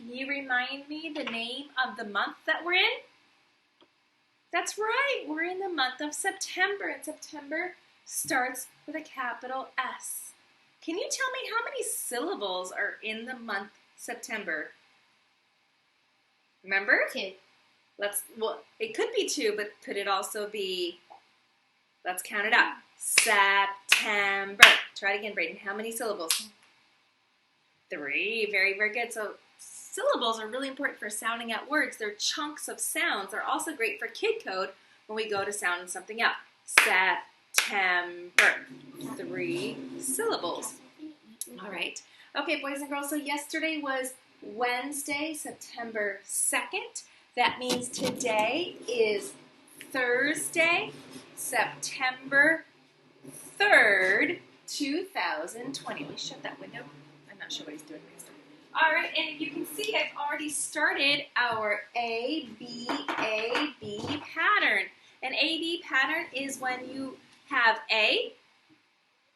Can you remind me the name of the month that we're in? That's right, we're in the month of September, and September starts with a capital S. Can you tell me how many syllables are in the month September? Remember? 2. Well, it could be 2, but could it also be, let's count it up. September. Try it again, Brayden. How many syllables? 3. Very, very good. So syllables are really important for sounding out words. They're chunks of sounds. They're also great for kid code when we go to sound something out. September. 3 syllables. All right. Okay, boys and girls, so yesterday was Wednesday, September 2nd. That means today is Thursday, September 3rd, 2020. Let me shut that window. I'm not sure what he's doing next time. All right, and you can see I've already started our A-B pattern. An A-B pattern is when you have A,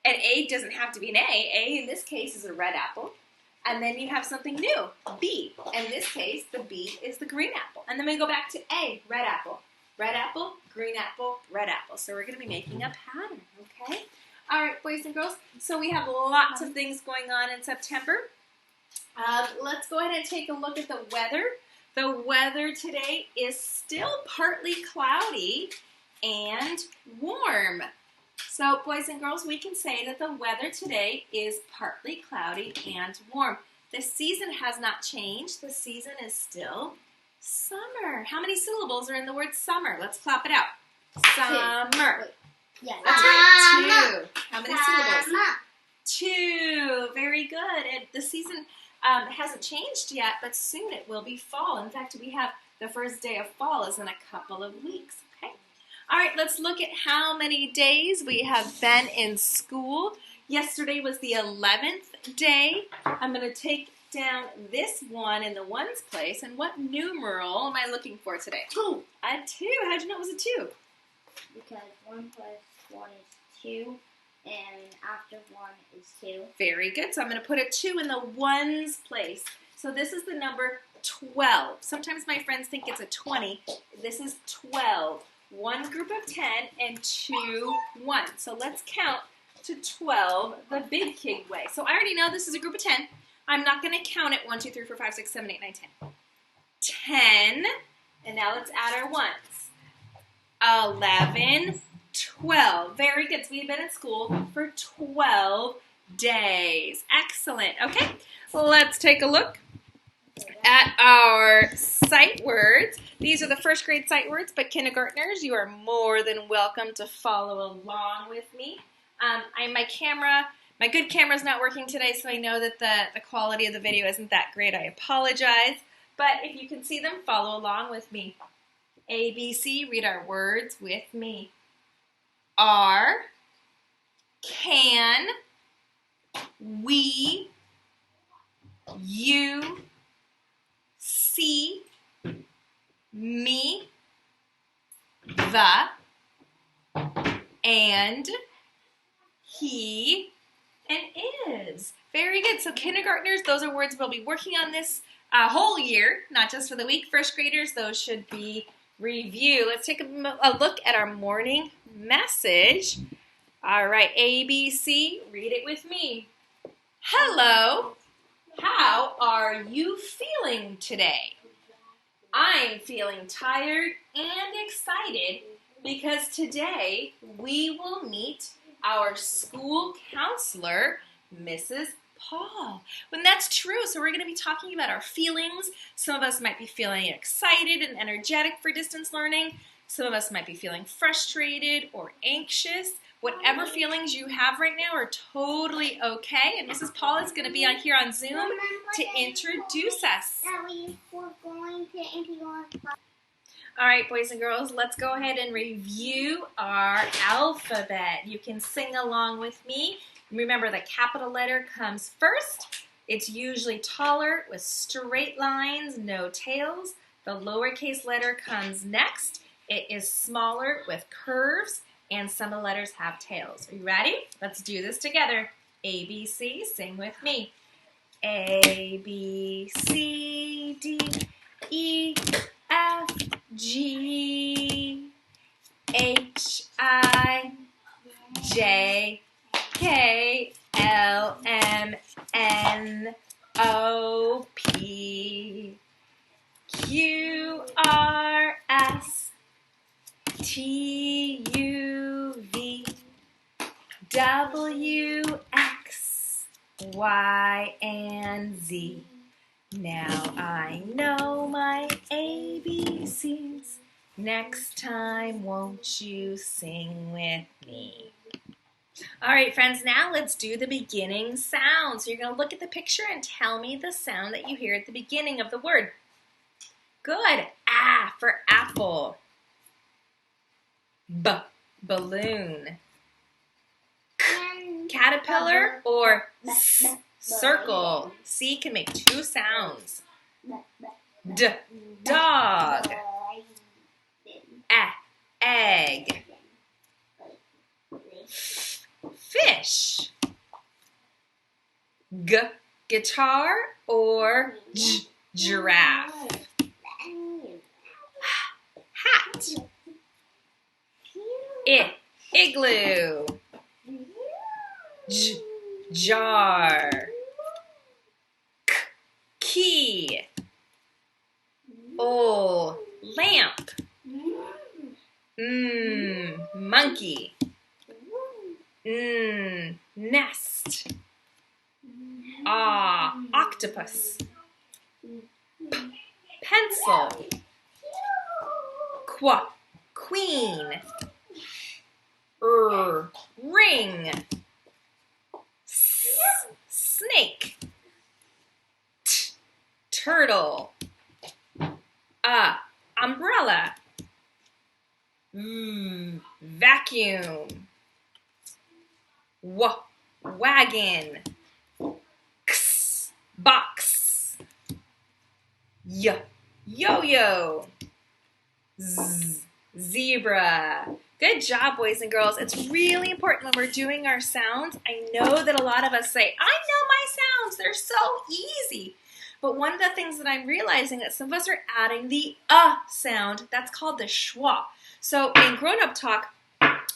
and A doesn't have to be an A. A in this case is a red apple. And then you have something new, B. In this case, the B is the green apple. And then we go back to A, red apple, green apple, red apple. So we're going to be making a pattern, okay? All right, boys and girls. So we have lots of things going on in September. Let's go ahead and take a look at the weather. The weather today is still partly cloudy and warm. So, boys and girls, we can say that the weather today is partly cloudy and warm. The season has not changed. The season is still summer. How many syllables are in the word summer? Let's clap it out. Summer. Yeah. That's right, 2. How many syllables? 2. Very good. And the season hasn't changed yet, but soon it will be fall. In fact, we have the first day of fall is in a couple of weeks. Okay. All right, let's look at how many days we have been in school. Yesterday was the 11th day. I'm going to take down this one in the ones place. And what numeral am I looking for today? 2. A 2. How'd you know it was a 2? Because 1 plus 1 is 2, and after 1 is 2. Very good. So I'm going to put a 2 in the ones place. So this is the number 12. Sometimes my friends think it's a 20. This is 12. 1 group of 10 and 2 1. So let's count to 12 the big kid way. So I already know this is a group of 10. I'm not going to count it 1, 2, 3, 4, 5, 6, 7, 8, 9, 10. 10. And now let's add our ones. 11, 12. Very good. So we've been in school for 12 days. Excellent. Okay, let's take a look at our sight words. These are the first grade sight words, but kindergartners, you are more than welcome to follow along with me. My good camera's not working today, so I know that the quality of the video isn't that great. I apologize, but if you can see them, follow along with me. A, B, C, read our words with me. Are, can, we, you, see, me, the, and, he, and is. Very good. So kindergartners, those are words we'll be working on this whole year, not just for the week. First graders, those should be review. Let's take a look at our morning message. All right, ABC, read it with me. Hello, how are you feeling today? I'm feeling tired and excited because today we will meet our school counselor, Mrs. Paul. When that's true, so we're going to be talking about our feelings. Some of us might be feeling excited and energetic for distance learning. Some of us might be feeling frustrated or anxious. Whatever feelings you have right now are totally okay. And Mrs. Paul is going to be on here on Zoom to introduce us. All right, boys and girls, let's go ahead and review our alphabet. You can sing along with me. Remember, the capital letter comes first. It's usually taller with straight lines, no tails. The lowercase letter comes next. It is smaller with curves, and some of the letters have tails. Are you ready? Let's do this together. A, B, C, sing with me. A, B, C, D, E, F, G, H, I, J, K, L, M, N, O, P, Q, R, S, T, U, V, W, X, Y, and Z. Now I know my ABCs. Next time, won't you sing with me? All right, friends, now let's do the beginning sound. So you're going to look at the picture and tell me the sound that you hear at the beginning of the word. Good. A for apple. B, balloon. K, caterpillar, or S, circle. C can make two sounds. D, dog. A, egg. Fish. G, guitar, or J, giraffe. Hat. I, igloo. J, jar. K, key. O, lamp. Monkey. Nest. Octopus. Pencil. Qu, queen. Ring. Snake. Turtle. Umbrella. Vacuum. Wagon. X, box. Yo-yo. Zebra. Good job, boys and girls. It's really important when we're doing our sounds. I know that a lot of us say, I know my sounds. They're so easy. But one of the things that I'm realizing that some of us are adding the sound. That's called the schwa. So in grown-up talk,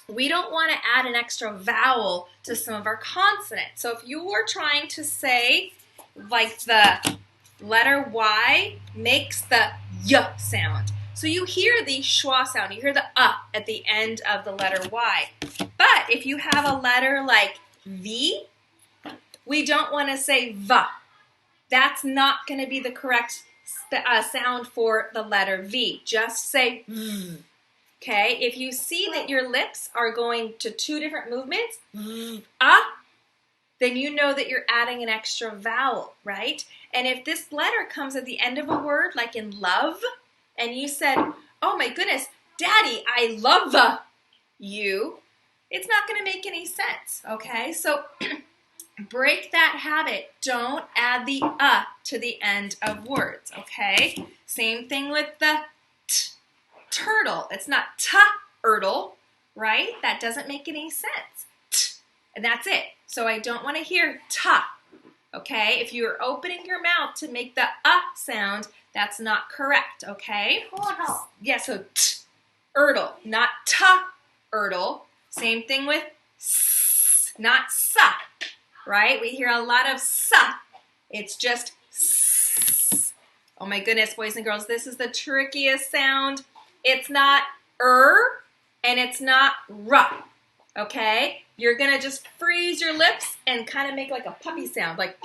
we don't want to add an extra vowel to some of our consonants. So if you were trying to say, like the letter Y makes the y sound. So you hear the schwa sound, you hear the at the end of the letter Y. But if you have a letter like V, we don't want to say V. That's not going to be the correct sound for the letter V. Just say V. Okay, if you see that your lips are going to two different movements, then you know that you're adding an extra vowel, right? And if this letter comes at the end of a word, like in love, and you said, oh my goodness, Daddy, I love you, it's not going to make any sense, okay? So break that habit. Don't add the to the end of words, okay? Same thing with the turtle. It's not t-ertle, right? That doesn't make any sense. And that's it. So I don't want to hear ta, okay? If you're opening your mouth to make the sound, that's not correct, okay? Turtle. Yeah, so t-ertle, not ta-ertle. Same thing with s, not sa, right? We hear a lot of sa. It's just s. Oh my goodness, boys and girls, this is the trickiest sound. It's not and it's not r, okay? You're going to just freeze your lips and kind of make like a puppy sound, like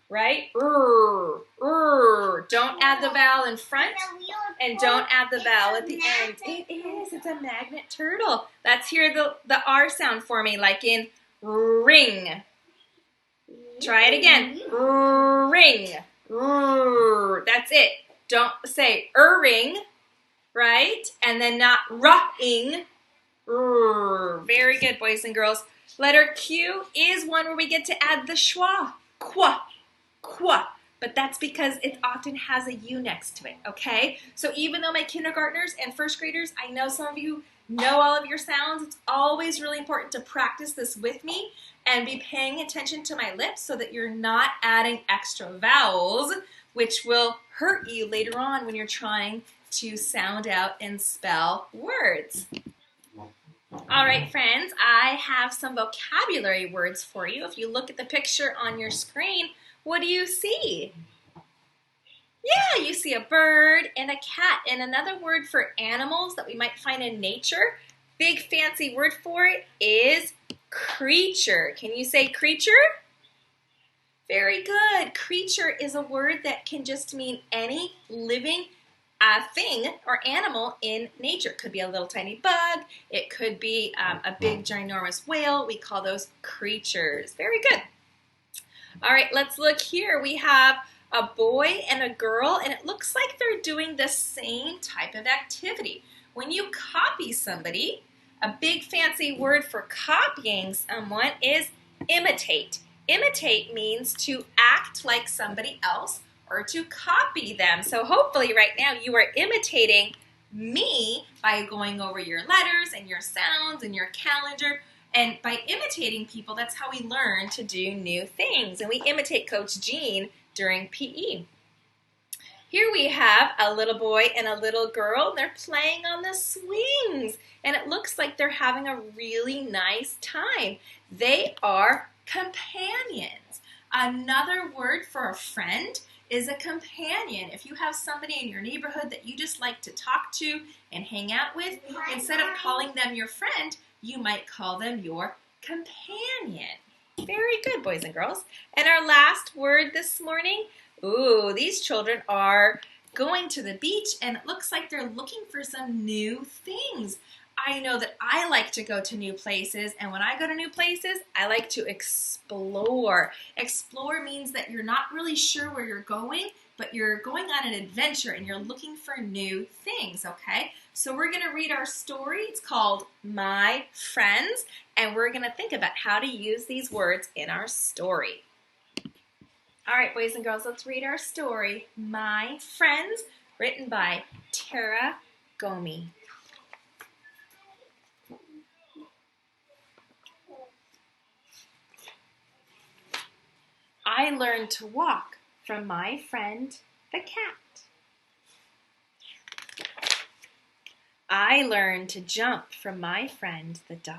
right? Don't add the vowel in front and don't add the vowel at the end. It is. It's a magnet turtle. Let's hear the R sound for me, like in ring. Try it again. Ring. That's it. Don't say ring, right? And then not ra-ing. Very good, boys and girls. Letter Q is one where we get to add the schwa. Qua. Qua. But that's because it often has a U next to it, okay? So even though my kindergartners and first graders, I know some of you know all of your sounds, it's always really important to practice this with me and be paying attention to my lips so that you're not adding extra vowels which will hurt you later on when you're trying to sound out and spell words. All right, friends, I have some vocabulary words for you. If you look at the picture on your screen, what do you see? Yeah, you see a bird and a cat. And another word for animals that we might find in nature, big fancy word for it, is creature. Can you say creature? Very good. Creature is a word that can just mean any living thing or animal in nature. It could be a little tiny bug. It could be a big ginormous whale. We call those creatures. Very good. All right, let's look here. We have a boy and a girl, and it looks like they're doing the same type of activity. When you copy somebody, a big fancy word for copying someone is imitate. Imitate means to act like somebody else or to copy them. So hopefully right now you are imitating me by going over your letters and your sounds and your calendar. And by imitating people, that's how we learn to do new things. And we imitate Coach Jean during PE. Here we have a little boy and a little girl. They're playing on the swings. And it looks like they're having a really nice time. They are companions. Another word for a friend is a companion. If you have somebody in your neighborhood that you just like to talk to and hang out with, instead of calling them your friend, you might call them your companion. Very good, boys and girls. And our last word this morning, these children are going to the beach and it looks like they're looking for some new things. I know that I like to go to new places, and when I go to new places, I like to explore. Explore means that you're not really sure where you're going, but you're going on an adventure and you're looking for new things, okay? So we're going to read our story. It's called My Friends, and we're going to think about how to use these words in our story. All right, boys and girls, let's read our story, My Friends, written by Tara Gomi. I learned to walk from my friend, the cat. I learned to jump from my friend, the dog.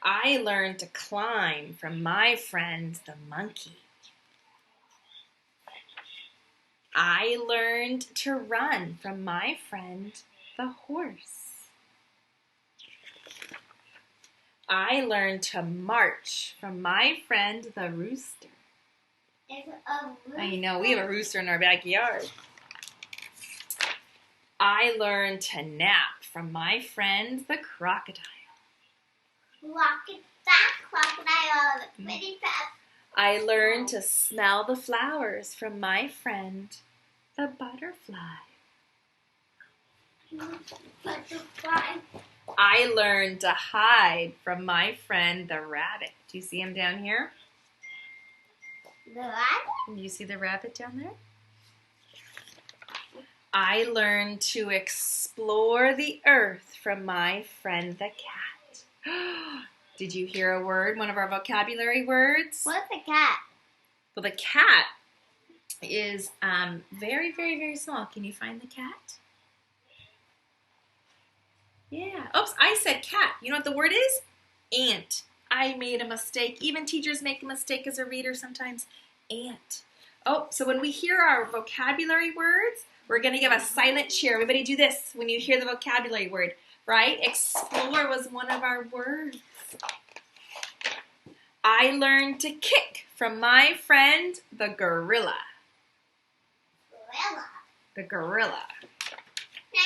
I learned to climb from my friend, the monkey. I learned to run from my friend, the horse. I learned to march from my friend, the rooster. I know, we have a rooster in our backyard. I learned to nap from my friend, the crocodile. Look at that crocodile, the pretty pet. I learned to smell the flowers from my friend, the butterfly. Butterfly. I learned to hide from my friend, the rabbit. Do you see him down here? The rabbit? Do you see the rabbit down there? I learned to explore the earth from my friend, the cat. Did you hear a word, one of our vocabulary words? What's a cat? Well, the cat is very, very, very small. Can you find the cat? Yeah. Oops, I said cat. You know what the word is? Ant. I made a mistake. Even teachers make a mistake as a reader sometimes. Ant. Oh, so when we hear our vocabulary words, we're going to give a silent cheer. Everybody do this when you hear the vocabulary word, right? Explore was one of our words. I learned to kick from my friend, the gorilla. Gorilla. The gorilla.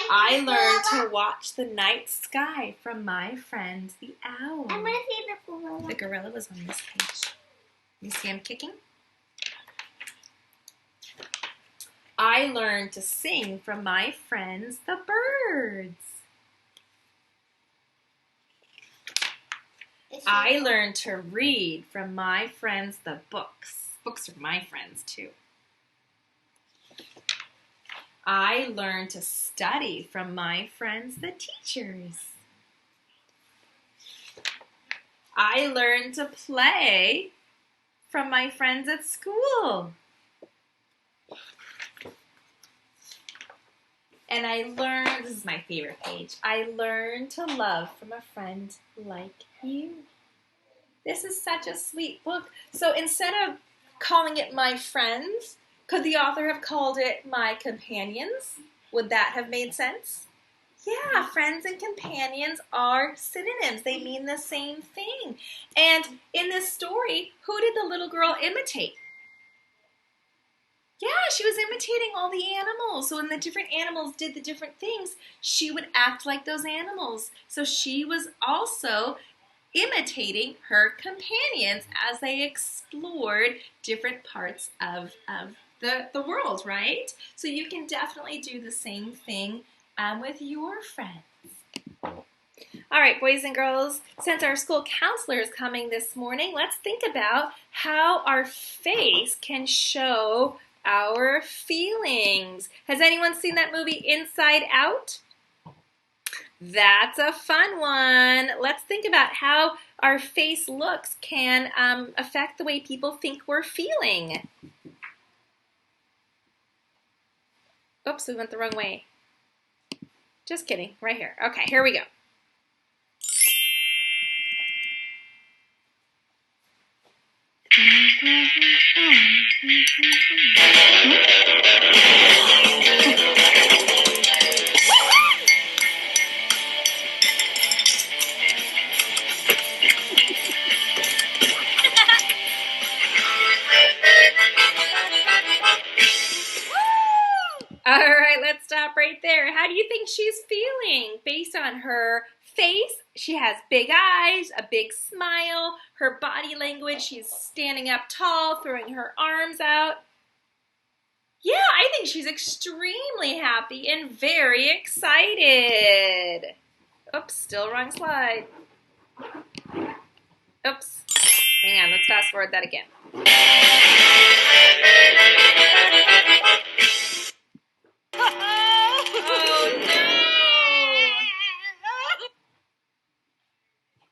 I learned to watch the night sky from my friend, the owl. I'm going to see the gorilla. The gorilla was on this page. You see him kicking? I learned to sing from my friends, the birds. I learned to read from my friends, the books. Books are my friends too. I learned to study from my friends, the teachers. I learned to play from my friends at school. And I learned, this is my favorite page, I learned to love from a friend like you. This is such a sweet book. So instead of calling it My Friends, could the author have called it My Companions? Would that have made sense? Yeah, friends and companions are synonyms. They mean the same thing. And in this story, who did the little girl imitate? Yeah, she was imitating all the animals. So when the different animals did the different things, she would act like those animals. So she was also imitating her companions as they explored different parts of the world, right? So you can definitely do the same thing with your friends. All right, boys and girls, since our school counselor is coming this morning, let's think about how our face can show our feelings. Has anyone seen that movie Inside Out? That's a fun one. Let's think about how our face looks can affect the way people think we're feeling. Oops, we went the wrong way. Just kidding, right here. Okay, here we go. All right, let's stop right there. How do you think she's feeling? Based on her face, she has big eyes, a big smile, her body language, she's standing up tall, throwing her arms out. Yeah, I think she's extremely happy and very excited. Oops, still wrong slide. Oops. Hang on, let's fast forward that again. Oh no!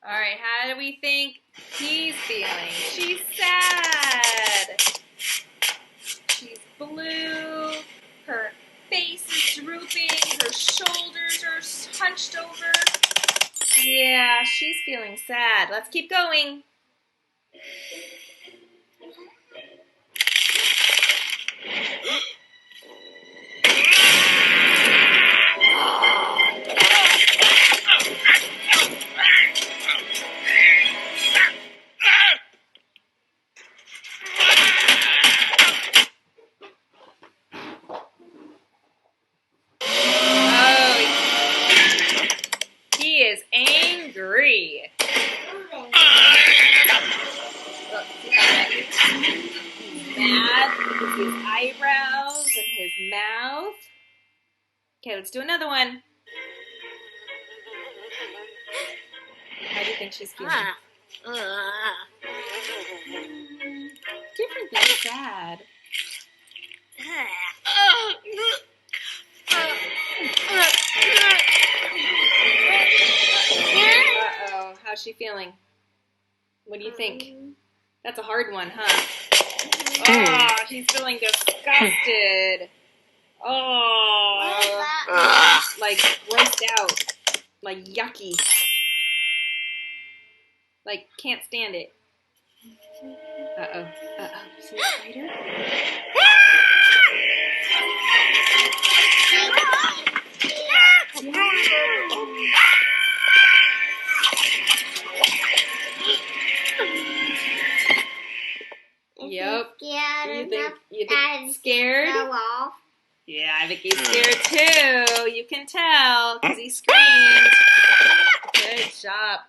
All right, how do we think he's feeling? She's sad. She's blue. Her face is drooping. Her shoulders are hunched over. Yeah, she's feeling sad. Let's keep going. He is angry. Look, see how red he is? He's mad. You can see his eyebrows and his mouth. Okay, let's do another one. How do you think she's feeling? Different than sad. Uh-oh, how's she feeling? What do you think? That's a hard one, huh? Oh, she's feeling disgusted. Oh, like grossed out. Like yucky. Like can't stand it. Uh-oh. Uh-oh. See a spider? Yep. You think scared? Yeah, I think he's scared too. You can tell because he screamed. Good job.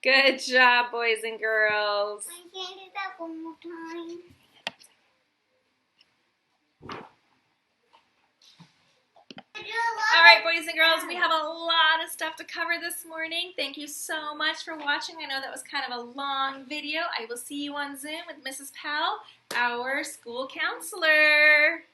Good job, boys and girls. I can do that one more time. All right, boys and girls, we have a lot of stuff to cover this morning. Thank you so much for watching. I know that was kind of a long video. I will see you on Zoom with Mrs. Powell, our school counselor.